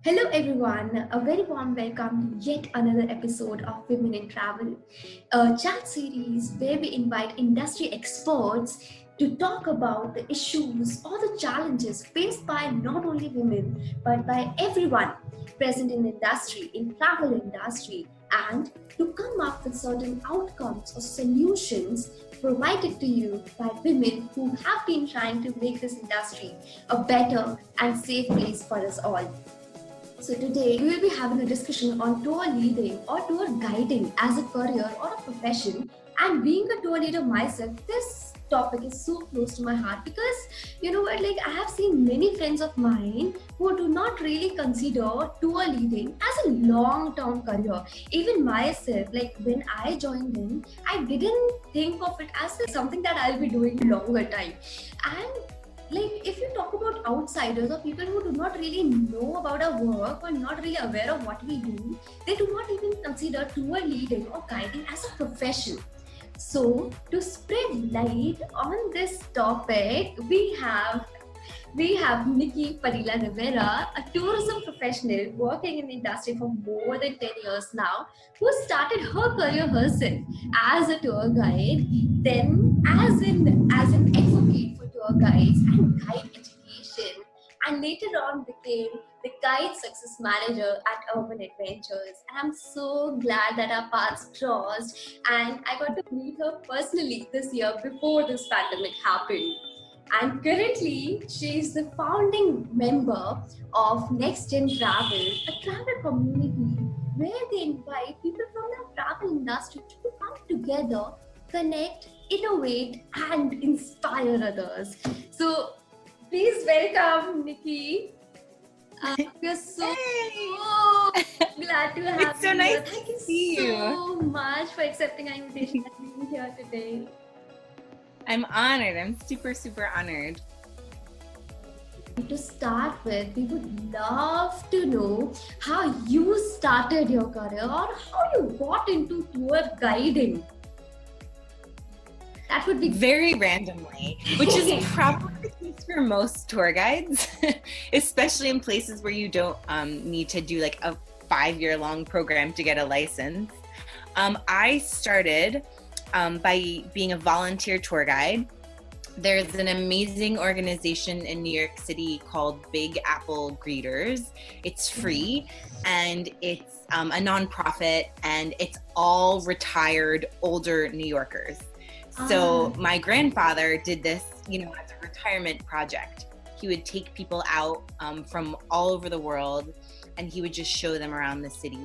Hello everyone, a very warm welcome to yet another episode of Women in Travel, a chat series where we invite industry experts to talk about the issues or the challenges faced by not only women but by everyone present in the industry, in travel industry, and to come up with certain outcomes or solutions provided to you by women who have been trying to make this industry a better and safe place for us all. So today we will be having a discussion on tour leading or tour guiding as a career or a profession. And being a tour leader myself, this topic is so close to my heart because you know what, like I have seen many friends of mine who do not really consider tour leading as a long-term career. Even myself, like when I joined in, I didn't think of it as something that I'll be doing longer time. And like if you talk about outsiders or people who do not really know about our work or not really aware of what we do, they do not even consider tour leading or guiding as a profession. So to spread light on this topic, we have Nikki Padilla Rivera, a tourism professional working in the industry for more than 10 years now, who started her career herself as a tour guide, then as an advocate for tour guides and guide education, and later on became the guide success manager at Urban Adventures. And I'm so glad that our paths crossed and I got to meet her personally this year before this pandemic happened. And currently, she is the founding member of NextGen Travel, a travel community where they invite people from the travel industry to come together, connect, innovate, and inspire others. So, please welcome Nikki. We're so, Hey! so glad to have It's so you nice here. to Thank you see you. so much for accepting our invitation and being here today. I'm honored. I'm super, super honored. To start with, we would love to know how you started your career or how you got into tour guiding. That would be Very randomly, which is probably the case for most tour guides, especially in places where you don't need to do like a 5-year long program to get a license. I started by being a volunteer tour guide. There's an amazing organization in New York City called Big Apple Greeters. It's free and it's a nonprofit and it's all retired older New Yorkers. So my grandfather did this, as a retirement project. He would take people out from all over the world and he would just show them around the city.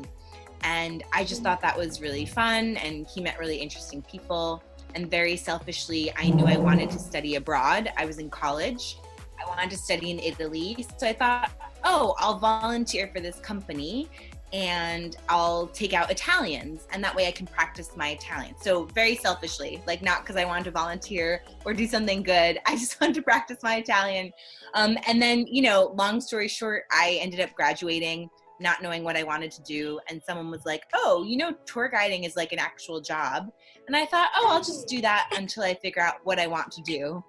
And I just thought that was really fun and he met really interesting people. And very selfishly, I knew I wanted to study abroad. I was in college. I wanted to study in Italy. So I thought, I'll volunteer for this company and I'll take out Italians. And that way I can practice my Italian. So very selfishly, like not because I wanted to volunteer or do something good. I just wanted to practice my Italian. And then, long story short, I ended up graduating, not knowing what I wanted to do. And someone was like, tour guiding is like an actual job. And I thought, I'll just do that until I figure out what I want to do.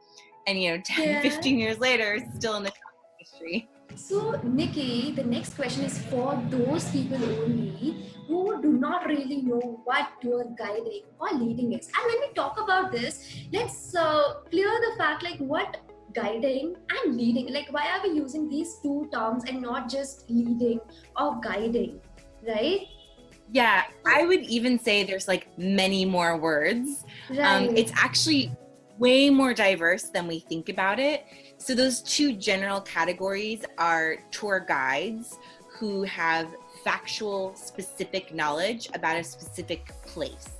And, 10, 15 years later, still in the travel industry. So, Nikki, the next question is for those people only who do not really know what tour guiding or leading is. And when we talk about this, let's clear the fact like what guiding and leading, like why are we using these two terms and not just leading or guiding, right? Yeah, I would even say there's like many more words. Right. It's actually way more diverse than we think about it. So those two general categories are tour guides who have factual, specific knowledge about a specific place.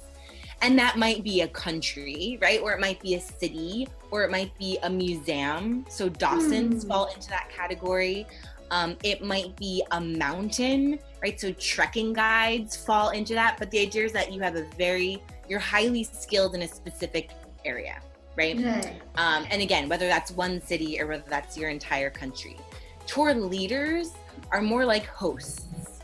And that might be a country, right? Or it might be a city, or it might be a museum. So Dawson's fall into that category. It might be a mountain, right? So trekking guides fall into that. But the idea is that you have you're highly skilled in a specific area, right? And again, whether that's one city or whether that's your entire country. Tour leaders are more like hosts,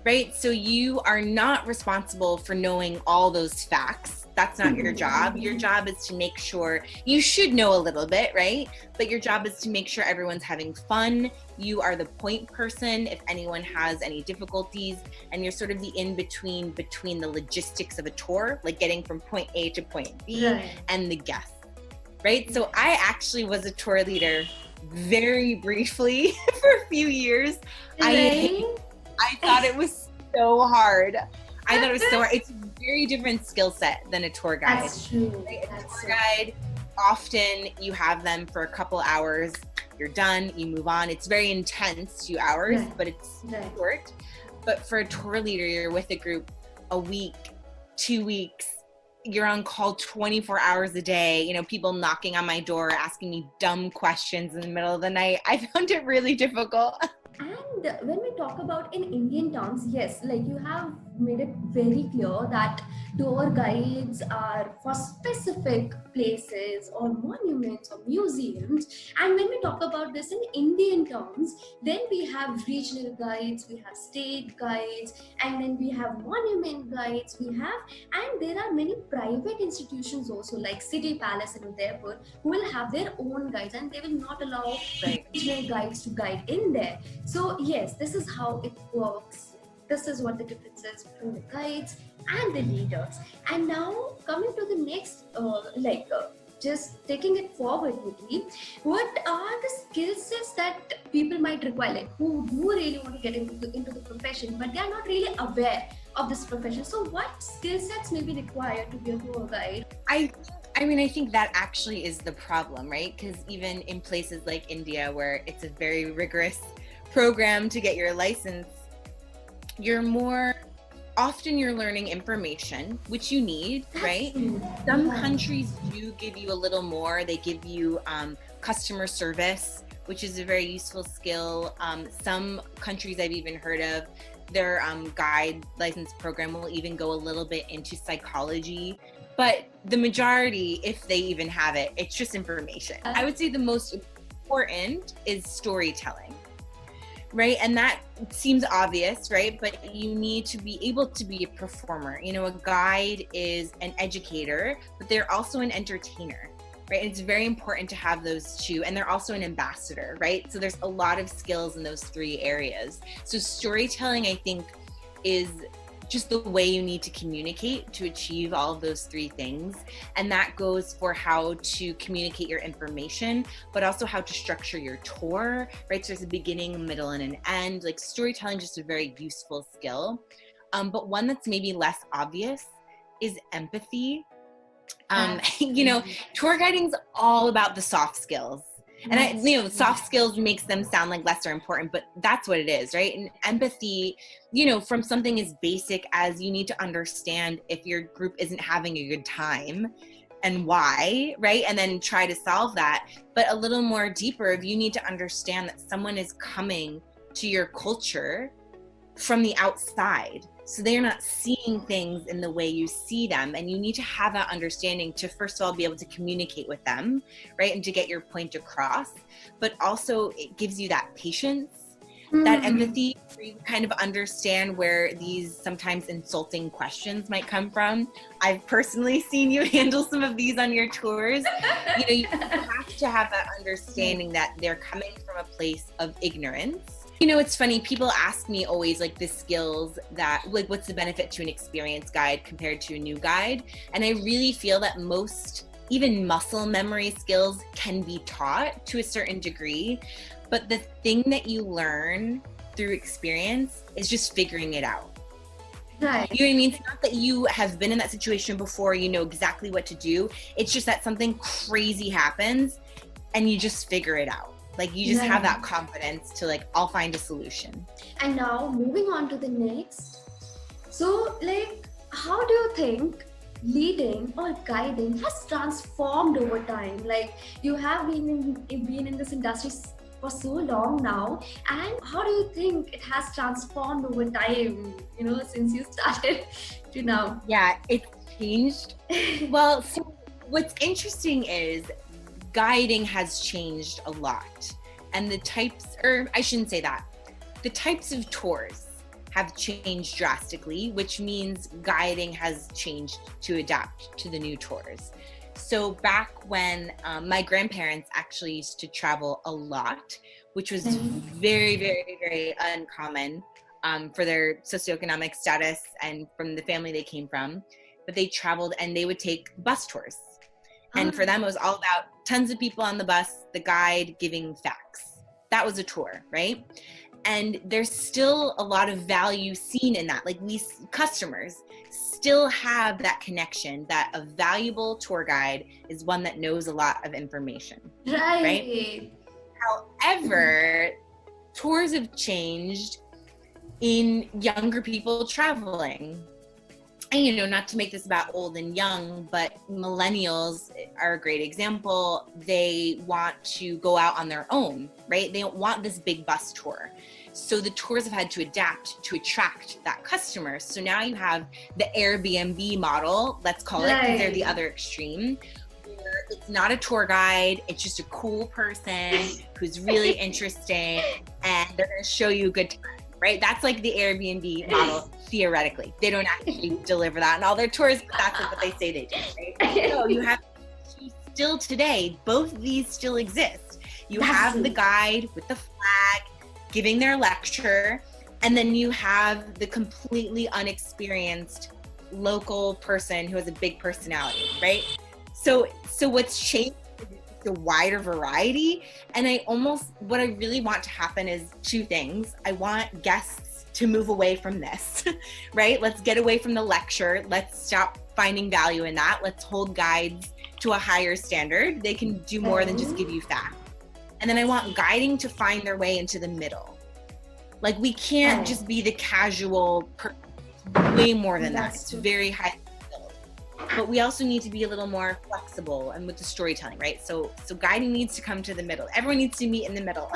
right? So you are not responsible for knowing all those facts That's not your job. Your job is to make sure, you should know a little bit, right? But your job is to make sure everyone's having fun. You are the point person if anyone has any difficulties, and you're sort of the in-between between the logistics of a tour, like getting from point A to point B, and the guests, right? So I actually was a tour leader very briefly for a few years. I thought it was so hard. I thought it was so hard. It's a very different skill set than a tour guide. That's true. Right? A tour guide, often you have them for a couple hours, you're done, you move on. It's very intense, 2 hours, but it's short. But for a tour leader, you're with a group a week, 2 weeks, you're on call 24 hours a day, you know, people knocking on my door, asking me dumb questions in the middle of the night. I found it really difficult. And when we talk about in Indian towns, yes, like you have made it very clear that tour guides are for specific places or monuments or museums. And when we talk about this in Indian terms, then we have regional guides, we have state guides, and then we have monument guides, and there are many private institutions also like City Palace in Udaipur who will have their own guides, and they will not allow regional guides to guide in there. So yes, this is how it works. This is what the difference is between the guides and the leaders. And now coming to the next, just taking it forward, Nikki, what are the skill sets that people might require, like who do really want to get into the profession, but they are not really aware of this profession? So what skill sets may be required to be a tour guide? I think that actually is the problem, right? Because even in places like India, where it's a very rigorous program to get your license, you're learning information, which you need, right? Some countries do give you a little more. They give you customer service, which is a very useful skill. Some countries I've even heard of, their guide license program will even go a little bit into psychology. But the majority, if they even have it, it's just information. I would say the most important is storytelling. Right? And that seems obvious, right? But you need to be able to be a performer. You know, a guide is an educator, but they're also an entertainer, right? And it's very important to have those two. And they're also an ambassador, right? So there's a lot of skills in those three areas. So storytelling, I think, is just the way you need to communicate to achieve all of those three things. And that goes for how to communicate your information, but also how to structure your tour, right? So there's a beginning, a middle, and an end. Like storytelling is just a very useful skill. But one that's maybe less obvious is empathy. You know, tour guiding is all about the soft skills. And soft skills makes them sound like lesser important, but that's what it is, right? And empathy, from something as basic as you need to understand if your group isn't having a good time and why, right? And then try to solve that. But a little more deeper, you need to understand that someone is coming to your culture from the outside. So they're not seeing things in the way you see them. And you need to have that understanding to, first of all, be able to communicate with them, right? And to get your point across. But also it gives you that patience, that empathy, where you kind of understand where these sometimes insulting questions might come from. I've personally seen you handle some of these on your tours. You have to have that understanding that they're coming from a place of ignorance. It's funny, people ask me always like the skills that, like, what's the benefit to an experienced guide compared to a new guide? And I really feel that most, even muscle memory skills can be taught to a certain degree. But the thing that you learn through experience is just figuring it out. Right. You know what I mean? It's not that you have been in that situation before, you know exactly what to do. It's just that something crazy happens and you just figure it out. Like you just have that confidence to like, I'll find a solution. And now moving on to the next. So like, how do you think leading or guiding has transformed over time? Like you have been in this industry for so long now, and how do you think it has transformed over time, since you started to now? Yeah, it's changed. Well, so what's interesting is guiding has changed a lot. And the types of tours have changed drastically, which means guiding has changed to adapt to the new tours. So back when my grandparents actually used to travel a lot, which was very, very, very uncommon for their socioeconomic status and from the family they came from. But they traveled and they would take bus tours. And for them, it was all about tons of people on the bus, the guide giving facts. That was a tour, right? And there's still a lot of value seen in that. Like, we customers still have that connection that a valuable tour guide is one that knows a lot of information. Right? However, tours have changed in younger people traveling. And, not to make this about old and young, but millennials are a great example. They want to go out on their own, right? They don't want this big bus tour. So the tours have had to adapt to attract that customer. So now you have the Airbnb model, let's call it, because they're the other extreme. Where it's not a tour guide, it's just a cool person who's really interesting, and they're going to show you a good time. Right? That's like the Airbnb model, theoretically. They don't actually deliver that in all their tours, but that's what they say they do, right? So you have, still today, both of these still exist. You have the guide with the flag giving their lecture, and then you have the completely unexperienced local person who has a big personality, right? So what's changed is the wider variety. And what I really want to happen is two things. I want guests to move away from this, right? Let's get away from the lecture. Let's stop finding value in that. Let's hold guides to a higher standard. They can do more than just give you facts. And then I want guiding to find their way into the middle. Like, we can't just be the casual way more than that. It's very high. But we also need to be a little more flexible and with the storytelling, right? So guiding needs to come to the middle. Everyone needs to meet in the middle.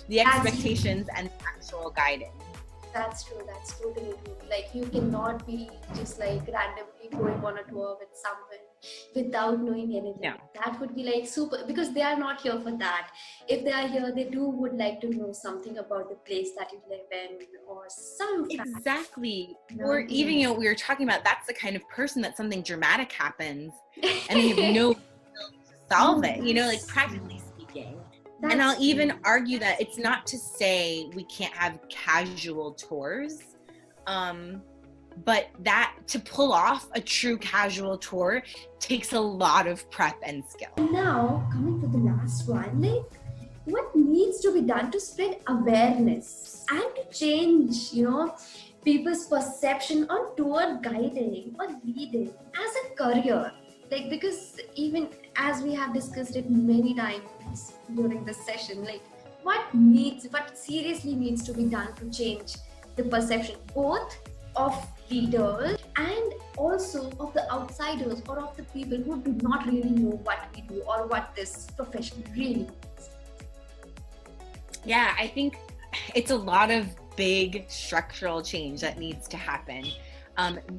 The expectations and the actual guiding. That's true. That's totally true. Like, you cannot be just like randomly going on a tour with someone without knowing anything. No. That would be like super, because they are not here for that. If they are here, they would like to know something about the place that you live in, or some exactly. Or even, we were talking about, that's the kind of person that something dramatic happens and they have no skill to solve it, like practically speaking. And I'll even argue that it's not to say we can't have casual tours, but that to pull off a true casual tour takes a lot of prep and skill. Now, coming to the last one, like, what needs to be done to spread awareness and to change, people's perception on tour guiding or leading as a career? Like, because even as we have discussed it many times during this session, like, what seriously needs to be done to change the perception both of leaders and also of the outsiders, or of the people who do not really know what we do or what this profession really means? Yeah, I think it's a lot of big structural change that needs to happen.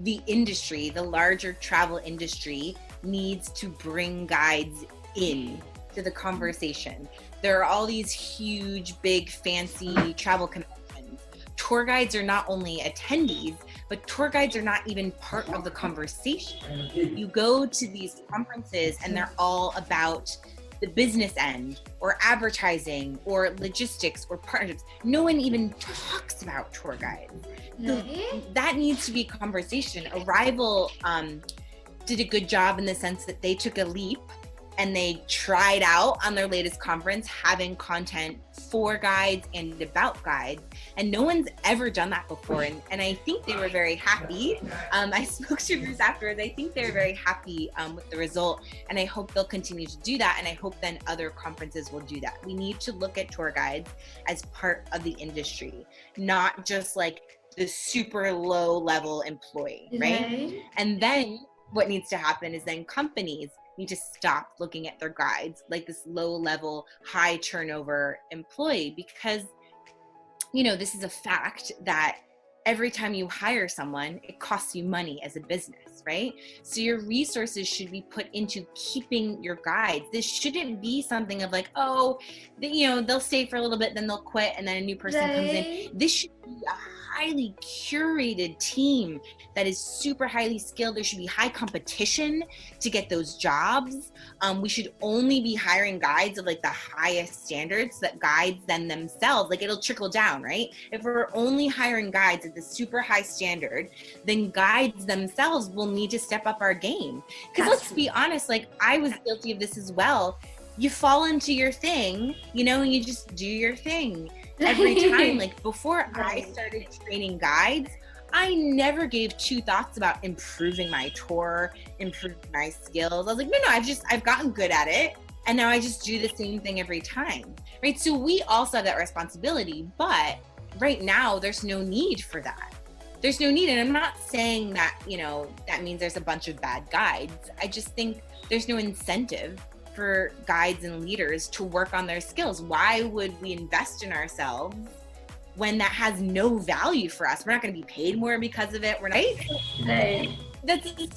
The industry, the larger travel industry, needs to bring guides in to the conversation. There are all these huge, big, fancy travel conventions. Tour guides are not only attendees, but tour guides are not even part of the conversation. You go to these conferences and they're all about the business end or advertising or logistics or partnerships. No one even talks about tour guides. So that needs to be a conversation. Arival did a good job in the sense that they took a leap and they tried out on their latest conference having content for guides and about guides, and no one's ever done that before, and I think they were very happy. I spoke to Bruce afterwards. I think they're very happy with the result, and I hope they'll continue to do that, and I hope then other conferences will do that. We need to look at tour guides as part of the industry, not just like the super low level employee, right? And then what needs to happen is then companies need to stop looking at their guides like this low level, high turnover employee, because, this is a fact that every time you hire someone, it costs you money as a business, right? So your resources should be put into keeping your guides. This shouldn't be something of like, they'll stay for a little bit, then they'll quit, and then a new person comes in. This should be a highly curated team that is super highly skilled. There should be high competition to get those jobs. We should only be hiring guides of like the highest standards, that guides then themselves, like it'll trickle down, right? If we're only hiring guides at the super high standard, then guides themselves will need to step up our game. Because let's be honest, like I was guilty of this as well. You fall into your thing, you know, and you just do your thing every time. Like before I started training guides, I never gave two thoughts about improving my tour, improving my skills. I was like, no, I've gotten good at it. And now I just do the same thing every time, right? So we also have that responsibility, but right now there's no need for that. There's no need. And I'm not saying that, you know, that means there's a bunch of bad guides. I just think there's no incentive for guides and leaders to work on their skills. Why would we invest in ourselves when that has no value for us? We're not going to be paid more because of it. We're not. Right. That's a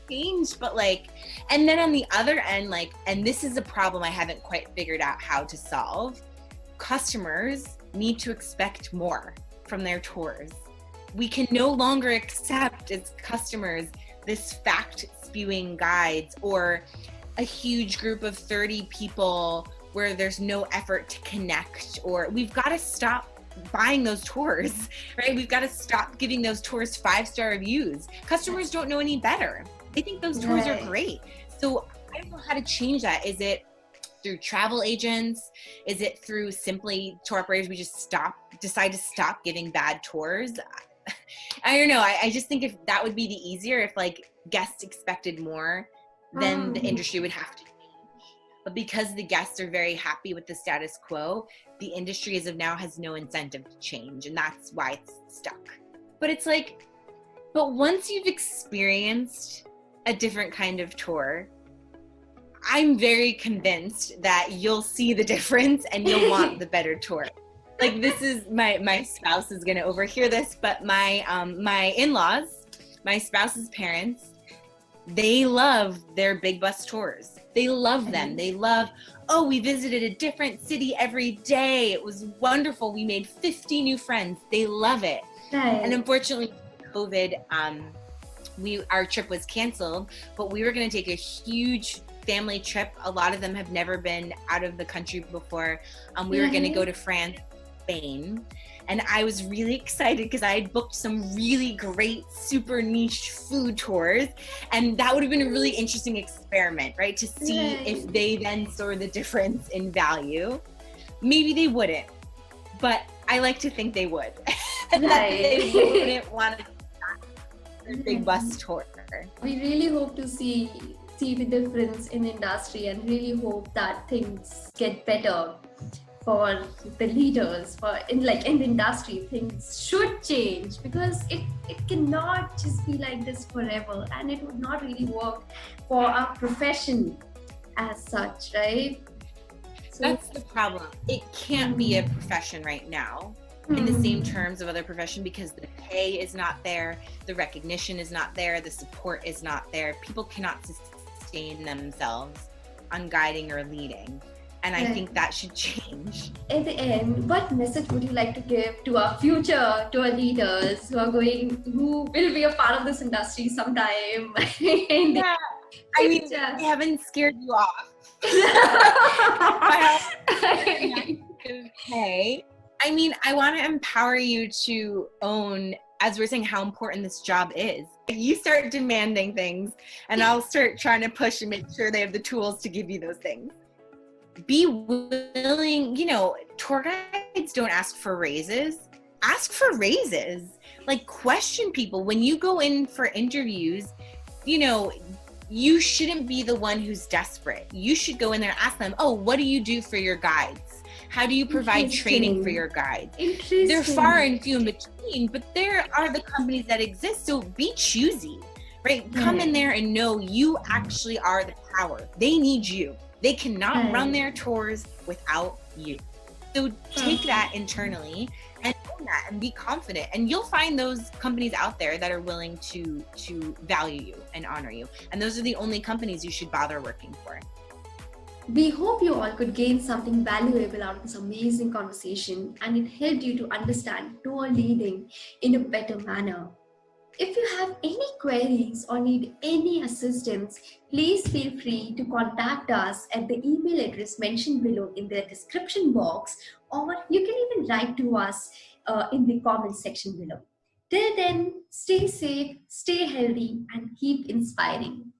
change, but like, and then on the other end, like, and this is a problem I haven't quite figured out how to solve. Customers need to expect more from their tours. We can no longer accept as customers this fact spewing guides or a huge group of 30 people where there's no effort to connect, or we've got to stop buying those tours, right? We've got to stop giving those tours 5-star reviews. Customers don't know any better. They think those tours are great. So I don't know how to change that. Is it through travel agents? Is it through simply tour operators? We just decide to stop giving bad tours? I don't know. I just think if that would be the easier, if like guests expected more, then the industry would have to change. But because the guests are very happy with the status quo, the industry as of now has no incentive to change, and that's why it's stuck. But it's like, but once you've experienced a different kind of tour, I'm very convinced that you'll see the difference and you'll want the better tour. Like this is, my spouse is gonna overhear this, but my in-laws, my spouse's parents, they love their big bus tours. They love them. They love, oh, we visited a different city every day. It was wonderful. We made 50 new friends. They love it. Right. And unfortunately, COVID, our trip was canceled, but we were going to take a huge family trip. A lot of them have never been out of the country before. We were going to go to France, Spain. And I was really excited because I had booked some really great, super niche food tours. And that would have been a really interesting experiment, right? To see if they then saw the difference in value. Maybe they wouldn't, but I like to think they would. That they wouldn't want to do their big bus tour. We really hope to see the difference in industry, and really hope that things get better for the leaders, in the industry. Things should change, because it cannot just be like this forever, and it would not really work for our profession as such, right? So that's the problem. It can't be a profession right now in the same terms of other profession, because the pay is not there, the recognition is not there, the support is not there. People cannot sustain themselves on guiding or leading. And I think that should change. In the end, what message would you like to give to our leaders who will be a part of this industry sometime? I mean, I haven't scared you off. Okay. I mean, I want to empower you to own, as we're saying, how important this job is. You start demanding things, and I'll start trying to push and make sure they have the tools to give you those things. Be willing, tour guides don't ask for raises. Ask for raises. Like, question people. When you go in for interviews, you shouldn't be the one who's desperate. You should go in there and ask them, oh, what do you do for your guides? How do you provide training for your guides? They're far and few in between, but there are the companies that exist. So be choosy, right? Come in there and know you actually are the power. They need you. They cannot run their tours without you. So take that internally and own that and be confident. And you'll find those companies out there that are willing to value you and honor you. And those are the only companies you should bother working for. We hope you all could gain something valuable out of this amazing conversation and it helped you to understand tour leading in a better manner. If you have any queries or need any assistance, please feel free to contact us at the email address mentioned below in the description box, or you can even write to us in the comments section below. Till then, stay safe, stay healthy, and keep inspiring.